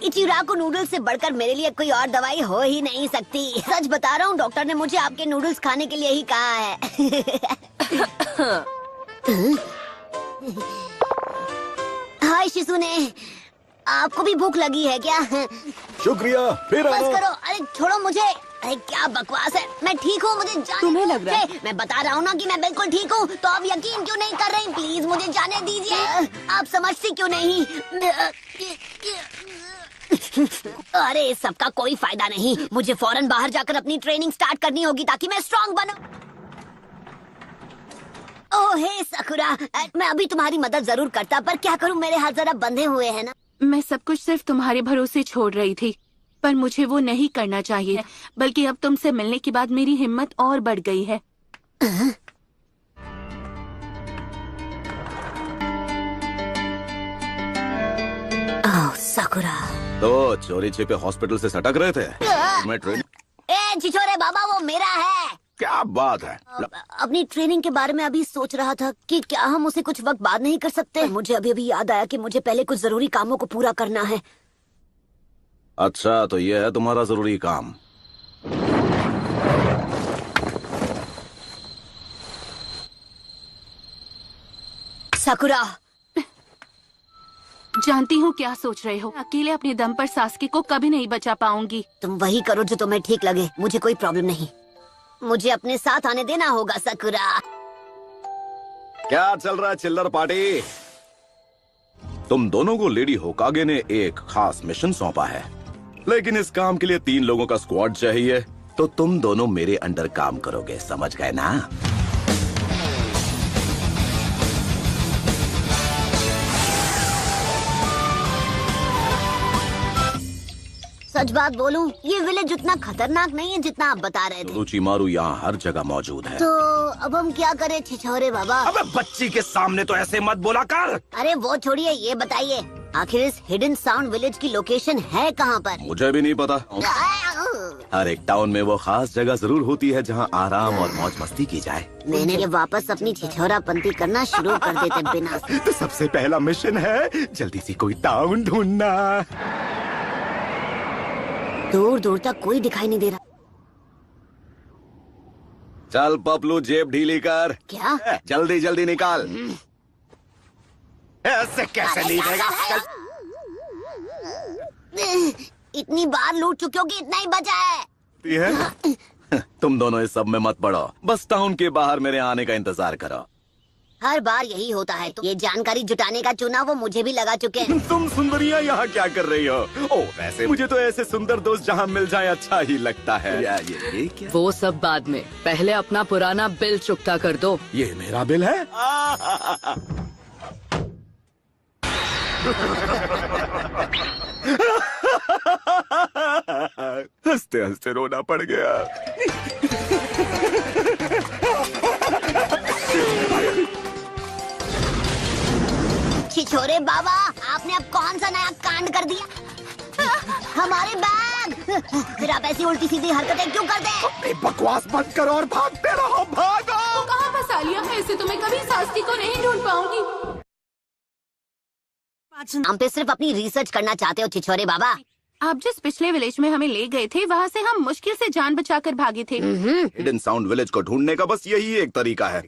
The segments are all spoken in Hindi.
इचिराको नूडल्स से बढ़कर मेरे लिए कोई और दवाई हो ही नहीं सकती। सच बता रहा हूँ, डॉक्टर ने मुझे आपके नूडल्स खाने के लिए ही कहा है। हाय शिजुने, आपको भी भूख लगी है क्या? शुक्रिया, फिर बस आना। करो, अरे छोड़ो मुझे। अरे क्या बकवास है, मैं ठीक हूँ, मुझे जाने तुम्हें दो। लग रहा है? मैं बता रहा हूँ ना कि मैं बिल्कुल ठीक हूँ, तो आप यकीन क्यों नहीं कर रही? प्लीज मुझे जाने दीजिए। आप समझती क्यों नहीं? अरे इस सबका कोई फायदा नहीं। मुझे फौरन बाहर जाकर अपनी ट्रेनिंग स्टार्ट करनी होगी ताकि मैं स्ट्रांग बनूं। ओह हे साकुरा, मैं अभी तुम्हारी मदद जरूर करता, पर क्या करूं, मेरे हाथ जरा बंधे हुए हैं ना। मैं सब कुछ सिर्फ तुम्हारे भरोसे छोड़ रही थी, पर मुझे वो नहीं करना चाहिए। बल्कि अब तुमसे मिलने के बाद मेरी हिम्मत और बढ़ गई है। ओह साकुरा। तो चोरी छिपे हॉस्पिटल से सटक रहे थे। मैं ट्रेन ए छिछोरे बाबा, वो मेरा है। क्या बात है? अपनी ट्रेनिंग के बारे में अभी सोच रहा था कि क्या हम उसे कुछ वक्त बाद नहीं कर सकते। मुझे अभी अभी याद आया कि मुझे पहले कुछ जरूरी कामों को पूरा करना है। अच्छा, तो ये है तुम्हारा जरूरी काम। साकुरा, जानती हूँ क्या सोच रहे हो। अकेले अपने दम पर सास्की को कभी नहीं बचा पाऊंगी। तुम वही करो जो तुम्हें ठीक लगे, मुझे कोई प्रॉब्लम नहीं। मुझे अपने साथ आने देना होगा साकुरा। क्या चल रहा है चिल्लर पार्टी? तुम दोनों को लेडी होकागे ने एक खास मिशन सौंपा है, लेकिन इस काम के लिए 3 लोगों का स्क्वाड चाहिए। तो तुम दोनों मेरे अंडर काम करोगे, समझ गए ना? सच बात बोलूं, ये विलेज उतना खतरनाक नहीं है जितना आप बता रहे थे। रुचिमारू यहाँ हर जगह मौजूद है। तो अब हम क्या करें छिछोरे बाबा? अबे बच्ची के सामने तो ऐसे मत बोला कर। अरे वो छोड़िए, ये बताइए आखिर इस हिडन साउंड विलेज की लोकेशन है कहाँ पर? मुझे भी नहीं पता। हर एक टाउन में वो खास जगह जरूर होती है जहाँ आराम और मौज मस्ती की जाए। मैंने ये वापस अपनी छिछोरापंती करना शुरू कर देते बिना। तो सबसे पहला मिशन है जल्दी से कोई टाउन ढूंढना। दूर दूर तक कोई दिखाई नहीं दे रहा। चल पपलू, जेब ढीली कर। क्या? जल्दी जल्दी निकाल। ऐसे कैसे नहीं देगा? इतनी बार लूट चुके हो कि इतना ही बचा है। तुम दोनों इस सब में मत पड़ो, बस टाउन के बाहर मेरे आने का इंतजार करो। हर बार यही होता है। तो ये जानकारी जुटाने का चुनाव वो मुझे भी लगा चुके हैं। तुम सुंदरिया यहाँ क्या कर रही हो? ओ वैसे मुझे तो ऐसे सुंदर दोस्त जहाँ मिल जाए अच्छा ही लगता है। ये क्या? वो सब बाद में, पहले अपना पुराना बिल चुकता कर दो। ये मेरा बिल है? हंसते हंसते रोना पड़ गया। छिछोरे बाबा, आपने अब कौन सा नया कांड कर दिया? हमारे बैग! फिर आप ऐसी उल्टी सीधी हरकतें क्यों करते हैं? अपनी बकवास बंद करो और भागते रहो, भागो! कहाँ फंसा लिया है इसे? तो मैं कभी सास्की को नहीं ढूंढ पाऊंगी। हम पे सिर्फ अपनी रिसर्च करना चाहते हो छिछोरे बाबा। आप जिस पिछले विलेज में हमें ले गए थे, वहाँ से हम मुश्किल से जान बचाकर भागे थे। हिडन साउंड विलेज को ढूंढने का बस यही एक तरीका है।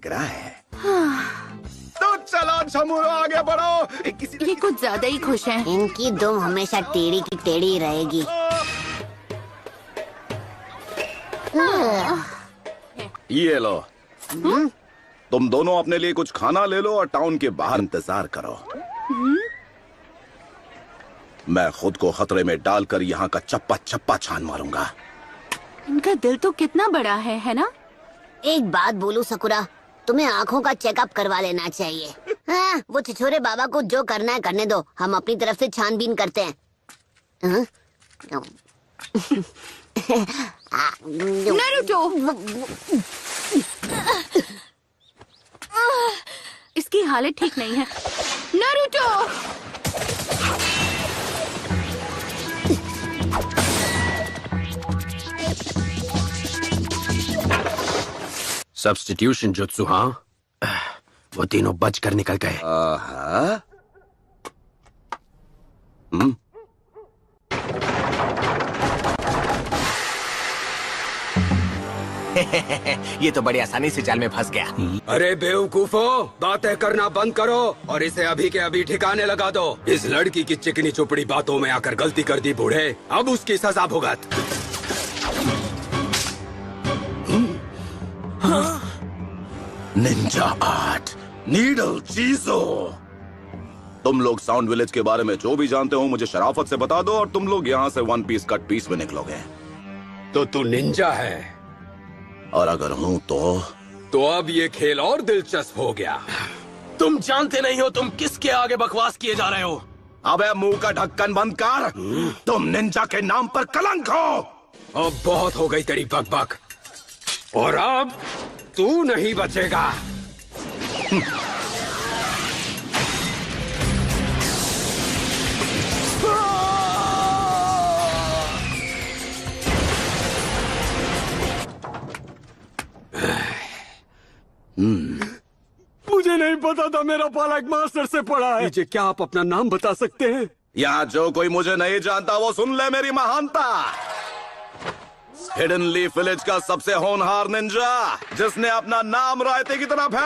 तो चलो झमुरो, आगे बढ़ो। ये कुछ ज्यादा ही खुश हैं। इनकी दुम हमेशा टेढ़ी की टेढ़ी रहेगी। ये लो। तुम दोनों अपने लिए कुछ खाना ले लो और टाउन के बाहर इंतजार करो। मैं खुद को खतरे में डालकर यहाँ का चप्पा चप्पा छान मारूंगा। इनका दिल तो कितना बड़ा है ना? एक बात बोलूं सकुरा, तुम्हें आँखों का चेकअप करवा लेना चाहिए। हाँ, वो छिछोरे बाबा को जो करना है करने दो, हम अपनी तरफ से छानबीन करते हैं। नारुतो! इसकी हालत ठीक नहीं है। नारुतो! सब्स्टिट्यूशन जुत्सु, हाँ? वो तीनों बचकर निकल गए। आहा। ये तो बड़ी आसानी से जाल में फंस गया। अरे बेवकूफो, बातें करना बंद करो और इसे अभी के अभी ठिकाने लगा दो। इस लड़की की चिकनी चुपड़ी बातों में आकर गलती कर दी बूढ़े, अब उसकी सजा भुगत। निंजा आर्ट, नीडल चीजो। तुम लोग साउंड विलेज के बारे में जो भी जानते हो मुझे शराफत से बता दो और तुम लोग यहाँ से वन पीस कट पीस में निकलोगे। तो तू निंजा है और अगर हूँ तो अब ये खेल और दिलचस्प हो गया। तुम जानते नहीं हो तुम किसके आगे बकवास किए जा रहे हो। अबे मुंह का ढक्कन बंद कर। तुम निंजा के नाम पर कलंक हो। अब बहुत हो गई तेरी बकबक, और अब तू नहीं बचेगा। मुझे नहीं पता था मेरा बालक मास्टर से पढ़ा है। मुझे क्या आप अपना नाम बता सकते हैं? यहाँ जो कोई मुझे नहीं जानता वो सुन ले मेरी महानता। हिडन लीफ विलेज का सबसे होनहार निंजा, जिसने अपना नाम रायते की तरह फैला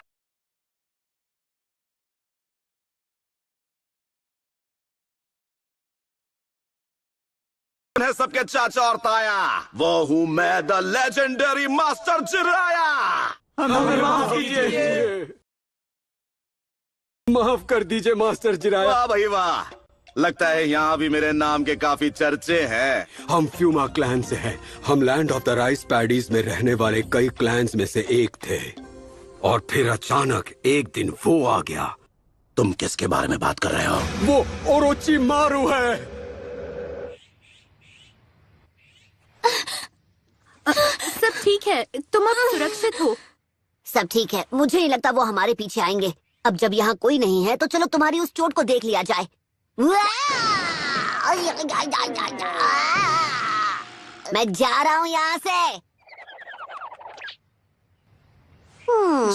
है सबके चाचा और ताया। वो हूँ मैं, द लेजेंडरी मास्टर जिराया। माफ कीजिए, माफ कर दीजिए मास्टर जिराया। वाह भाई वाह, लगता है यहाँ भी मेरे नाम के काफी चर्चे हैं। हम फ्यूमा क्लैन से हैं। हम land of the rice paddies में रहने वाले कई क्लैंस में से एक थे, और फिर अचानक एक दिन वो आ गया। तुम किसके बारे में बात कर रहे हो? वो ओरोची मारू है। सब ठीक है, तुम अब सुरक्षित हो। सब ठीक है, मुझे नहीं लगता वो हमारे पीछे आएंगे। अब जब यहाँ कोई नहीं है तो चलो तुम्हारी उस चोट को देख लिया जाए। मैं जा रहा हूँ यहाँ से।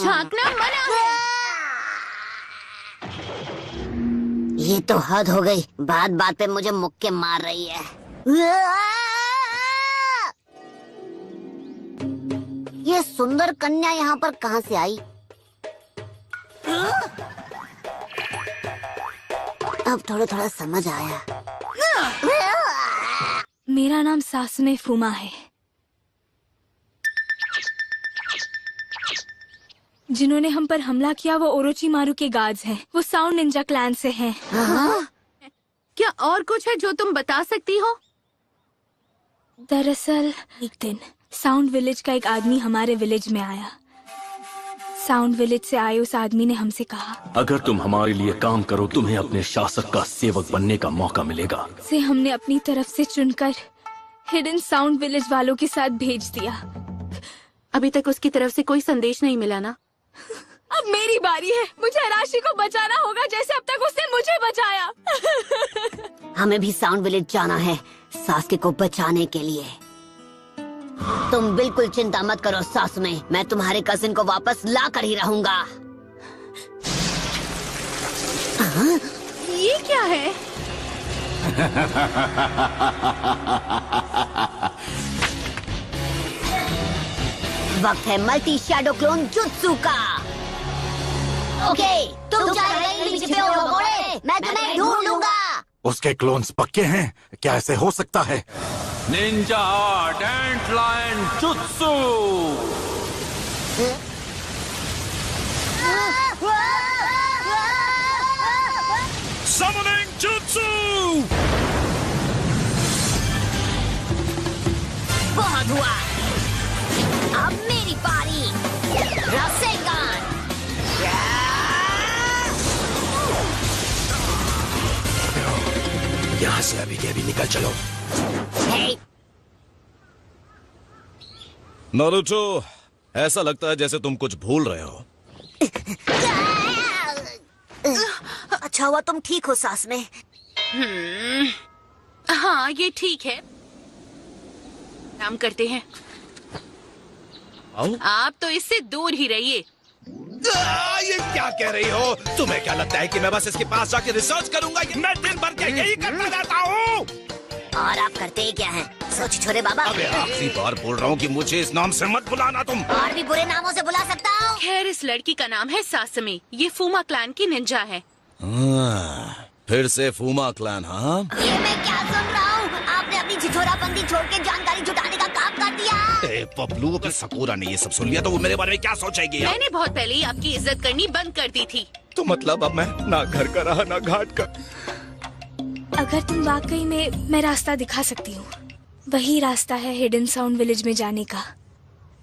झांकना मना है। ये तो हद हो गई, बात बात पे मुझे मुक्के मार रही है। ये सुंदर कन्या यहाँ पर कहाँ से आई? अब थोड़ा थोड़ा समझ आया। मेरा नाम सासुने फुमा है। जिन्होंने हम पर हमला किया वो ओरोची मारू के गार्ड्स हैं। वो साउंड निंजा क्लैन से हैं। क्या और कुछ है जो तुम बता सकती हो? दरअसल एक दिन साउंड विलेज का एक आदमी हमारे विलेज में आया। साउंड विलेज से आए उस आदमी ने हमसे कहा, अगर तुम हमारे लिए काम करो तुम्हें अपने शासक का सेवक बनने का मौका मिलेगा। से हमने अपनी तरफ से चुनकर हिडन साउंड विलेज वालों के साथ भेज दिया। अभी तक उसकी तरफ से कोई संदेश नहीं मिला ना? अब मेरी बारी है। मुझे हराशी को बचाना होगा जैसे अब तक उसने मुझे बचाया। हमें भी साउंड विलेज जाना है सासके को बचाने के लिए। तुम बिल्कुल चिंता मत करो सासुने, मैं तुम्हारे कजिन को वापस ला कर ही रहूंगा। ये क्या है? वक्त है मल्टी शैडो क्लोन जुत्सु का। ओके, तुम चाहे कहीं भी छिपे हो घोड़े, मैं तुम्हें ढूंढ लूंगा। उसके क्लोन्स पक्के हैं? क्या ऐसे हो सकता है? निंजा आर्ट एंट लायन जुत्सु। Summoning Jutsu! बहुत हुआ, अब मेरी बारी। रासेगान। यहाँ से अभी के अभी निकल चलो। हे, नारुतो, ऐसा लगता है जैसे तुम कुछ भूल रहे हो। अच्छा हुआ तुम ठीक हो सास में। हाँ, ये ठीक है। काम करते हैं। आओ। आप तो इससे दूर ही रहिए। ये क्या कह रही हो? तुम्हें क्या लगता है कि मैं बस इसके पास जाके रिसर्च करूंगा? मैं दिन भर के यही करता रहता हूँ। और आप करते ही क्या हैं? सोच छोरे बाबा। अबे आखिरी बार बोल रहा हूँ कि मुझे इस नाम से मत बुलाना तुम। और भी बुरे नामों से बुला सकता हूँ। खैर, इस लड़की का नाम है सासमी। ये फूमा क्लैन की निंजा है। फिर से फूमा क्लैन, हाँ? ये मैं क्या सुन रहा हूँ? आपने अपनी छिछोराबंदी छोड़ के जानकारी जुटाने का काम कर दिया। ए पपलू, अगर सकूरा ने ये सब सुन लिया तो वो मेरे बारे में क्या सोचेगी? मैंने बहुत पहले ही आपकी इज्जत करनी बंद कर दी थी। तो मतलब अब मैं ना घर का रहा ना घाट का। अगर तुम वाकई में, मैं रास्ता दिखा सकती हूँ। वही रास्ता है हिडन साउंड विलेज में जाने का।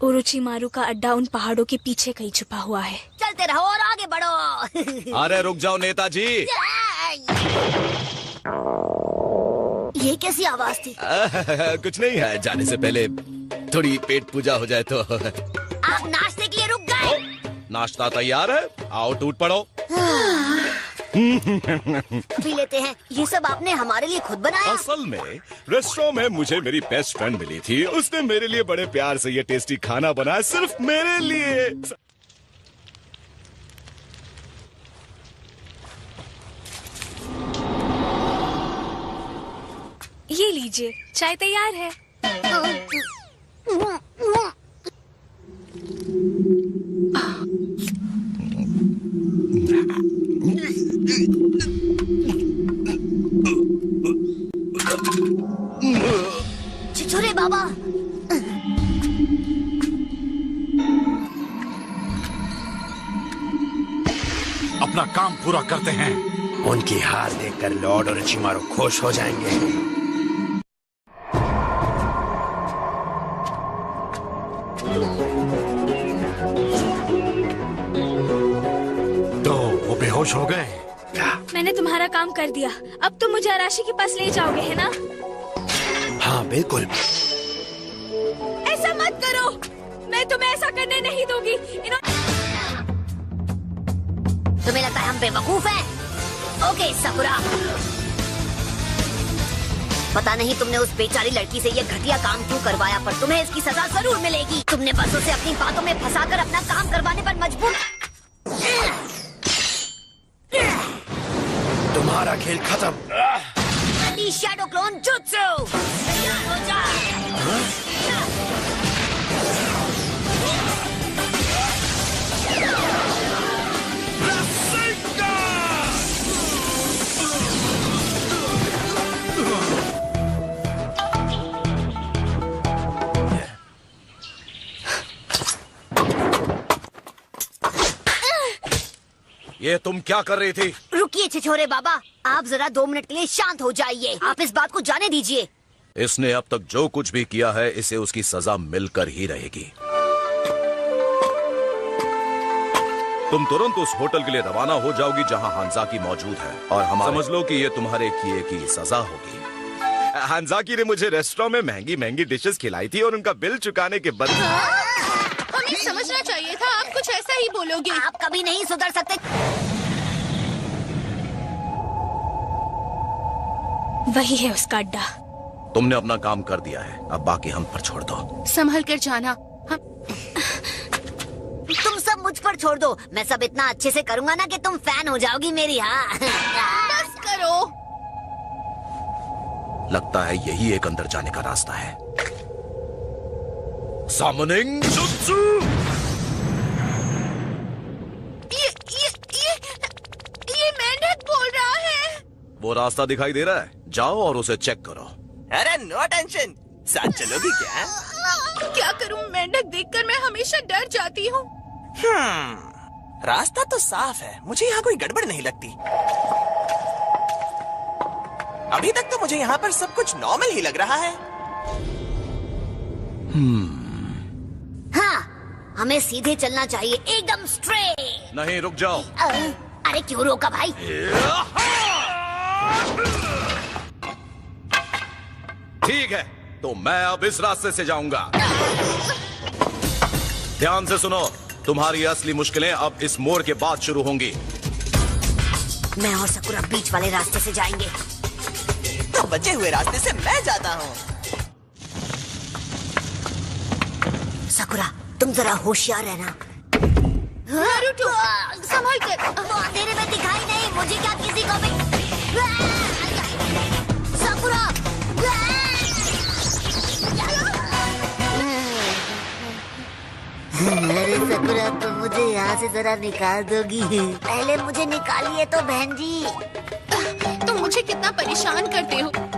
ओरोचिमारू का अड्डा उन पहाड़ों के पीछे कहीं छुपा हुआ है। चलते रहो और आगे बढ़ो। अरे रुक जाओ नेताजी। ये कैसी आवाज थी? कुछ नहीं है, जाने से पहले थोड़ी पेट पूजा हो जाए तो। आप नाश्ते के लिए रुक गए? नाश्ता तैयार है, आओ टूट पड़ो। पी लेते हैं। ये सब आपने हमारे लिए खुद बनाया? असल में रेस्टोरेंट में मुझे मेरी बेस्ट फ्रेंड मिली थी। उसने मेरे लिए बड़े प्यार से ये टेस्टी खाना बनाया, सिर्फ मेरे लिए। ये लीजिए, चाय तैयार है। छिछोरे बाबा। अपना काम पूरा करते हैं। उनकी हार देखकर लॉर्ड ओरोचिमारू खुश हो जाएंगे। तो वो बेहोश हो गए। मैंने तुम्हारा काम कर दिया। अब तुम मुझे अराशी के पास ले जाओगे, है ना? हाँ बिल्कुल। ऐसा मत करो। मैं तुम्हें ऐसा करने नहीं दूंगी। तुम्हें लगता है हम बेवकूफ हैं? ओके साकुरा। पता नहीं तुमने उस बेचारी लड़की से ये घटिया काम क्यों करवाया, पर तुम्हें इसकी सजा जरूर मिलेगी। तुमने बस उसे अपनी बातों में फंसाकर अपना काम करवाने पर मजबूर। तुम्हारा खेल खत्म। शैडो क्लोन जुत्सु तैयार हो जा। ये तुम क्या कर रही थी? रुकिए छिछोरे बाबा, आप जरा 2 मिनट के लिए शांत हो जाइए। आप इस बात को जाने दीजिए। इसने अब तक जो कुछ भी किया है, इसे उसकी सजा मिलकर ही रहेगी। तुम तुरंत उस होटल के लिए रवाना हो जाओगी जहां हानजाकी मौजूद है, और हम समझ लो कि ये तुम्हारे किए की सजा होगी। हानजाकी ने मुझे रेस्टोरेंट में महंगी महंगी डिशेस खिलाई थी और उनका बिल चुकाने के बदले। हमें समझना चाहिए था, आप कुछ ऐसा ही बोलोगे। आप कभी नहीं सुधर सकते। वही है उसका अड्डा। तुमने अपना काम कर दिया है, अब बाकी हम पर छोड़ दो। संभल कर जाना। तुम सब मुझ पर छोड़ दो। मैं सब इतना अच्छे से करूंगा ना कि तुम फैन हो जाओगी मेरी। हाँ बस करो। लगता है यही एक अंदर जाने का रास्ता है। Summoning Jutsu! ये मेंढक बोल रहा है। वो रास्ता दिखाई दे रहा है, जाओ और उसे चेक करो। अरे नो टेंशन, साथ चलोगी क्या? क्या करूं, मेंढक देखकर मैं हमेशा डर जाती हूँ। रास्ता तो साफ है, मुझे यहाँ कोई गड़बड़ नहीं लगती। अभी तक तो मुझे यहाँ पर सब कुछ नॉर्मल ही लग रहा है। हाँ, हमें सीधे चलना चाहिए, एकदम स्ट्रेट। नहीं, रुक जाओ। अरे क्यों रोका भाई? ठीक है, तो मैं अब इस रास्ते से जाऊंगा। ध्यान से सुनो, तुम्हारी असली मुश्किलें अब इस मोड़ के बाद शुरू होंगी। मैं और सकुरा बीच वाले रास्ते से जाएंगे। तो बचे हुए रास्ते से मैं जाता हूँ। सकुरा, तुम जरा होशियार रहना। नारुतो, संभल कर। तो अंधेरे में दिखाई नहीं, मुझे क्या किसी को भी। साकुरा। अरे साकुरा, तुम मुझे यहाँ से जरा निकाल दोगी? पहले मुझे निकालिए तो बहन जी। तुम मुझे कितना परेशान करते हो।